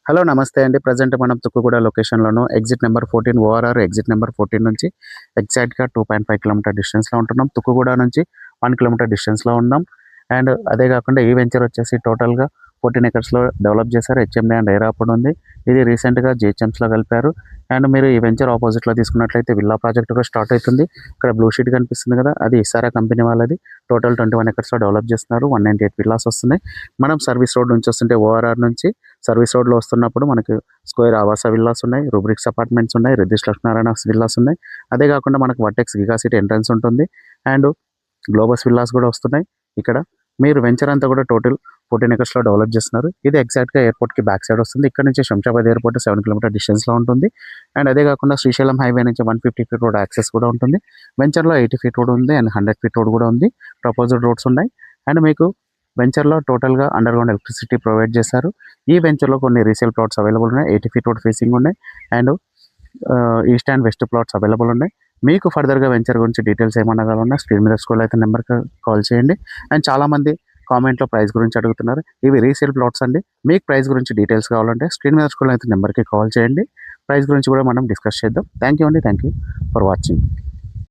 Hello నమస్తే అండి. Present మనం తుక్కుగూడ లొకేషన్‌లోను exit number 14 ORR exit number 14 నుంచి ఎగ్జాక్ట్‌గా 2.5 కిలోమీటర్ డిస్టెన్స్‌లో ఉంటున్నాం. తుక్కుగూడ నుంచి 1 కిలోమీటర్ డిస్టెన్స్‌లో ఉన్నాం. అండ్ అదే కాకుండా ఈ వెంచర్ వచ్చేసి టోటల్‌గా 14 ఎకర్స్‌లో డెవలప్ చేశారు. హెచ్ఎండి అండ్ ఎయిర్ ఉంది. ఇది రీసెంట్‌గా జిహెచ్ఎంసీలో కలిపారు. అండ్ మీరు ఈ వెంచర్ ఆపోజిట్‌లో తీసుకున్నట్లయితే విల్లా ప్రాజెక్ట్ కూడా స్టార్ట్ అవుతుంది. ఇక్కడ బ్లూ షీట్ కనిపిస్తుంది కదా! అది ఇసారా కంపెనీ వాళ్ళది. టోటల్ 21 ఎకర్స్‌లో డెవలప్ చేస్తున్నారు. 198 విల్లాస్ వస్తున్నాయి. మనం సర్వీస్ రోడ్ నుంచి వస్తుంటే ఓఆర్ఆర్ నుంచి సర్వీస్ రోడ్‌లో వస్తున్నప్పుడు మనకి స్క్వేర్ ఆవాస విల్లాస్ ఉన్నాయి. రూబ్రిక్స్ అపార్ట్మెంట్స్ ఉన్నాయి. రెడ్డిస్ లక్ష్మీనారాయణ విల్లాస్ ఉన్నాయి. అదే కాకుండా మనకు వర్టెక్స్ గిగా సిటీ ఎంట్రన్స్ ఉంటుంది. అండ్ గ్లోబస్ విల్లాస్ కూడా వస్తున్నాయి. ఇక్కడ మీరు వెంచర్ అంతా కూడా టోటల్ 14 ఎకర్స్‌లో డెవలప్ చేస్తున్నారు. ఇది ఎగ్జాక్ట్‌గా ఎయిర్‌పోర్ట్‌కి బ్యాక్ సైడ్ వస్తుంది. ఇక్కడ నుంచి శంషాబాద్ ఎయిర్‌పోర్ట్ 7 కిలోమీటర్ డిస్టెన్స్‌లో ఉంటుంది. అండ్ అదే కాకుండా శ్రీశైలం హైవే నుంచి 150 ఫీట్ రోడ్ యాక్సెస్ కూడా ఉంటుంది. వెంచర్‌లో 80 ఫీట్ రోడ్ ఉంది అండ్ 100 ఫీట్ రోడ్ కూడా ఉంది. ప్రపోజ్డ్ రోడ్స్ ఉన్నాయి. అండ్ మీకు వెంచర్‌లో టోటల్‌గా అండర్‌గ్రౌండ్ ఎలక్ట్రిసిటీ ప్రొవైడ్ చేశారు. ఈ వెంచర్‌లో కొన్ని రీసేల్ ప్లాట్స్ అవైలబుల్ ఉన్నాయి. 80 ఫీట్ రోడ్ ఫేసింగ్ ఉన్నాయి. And east and west plots available ఉన్నాయి. మీకు ఫర్దర్‌గా వెంచర్ గురించి డీటెయిల్స్ ఏమన్నా కావాలన్నా స్క్రీన్ మీద స్క్రోల్ అయితే నెంబర్‌కి కాల్ చేయండి. అండ్ చాలామంది కామెంట్‌లో ప్రైస్ గురించి అడుగుతున్నారు. ఇవి రీసేల్ ప్లాట్స్ అండి. మీకు ప్రైస్ గురించి డీటెయిల్స్ కావాలంటే స్క్రీన్ మీద స్క్రోల్ అయితే నెంబర్‌కి కాల్ చేయండి. ప్రైస్ గురించి కూడా మనం డిస్కస్ చేద్దాం. థ్యాంక్ యూ అండి. Thank you for watching.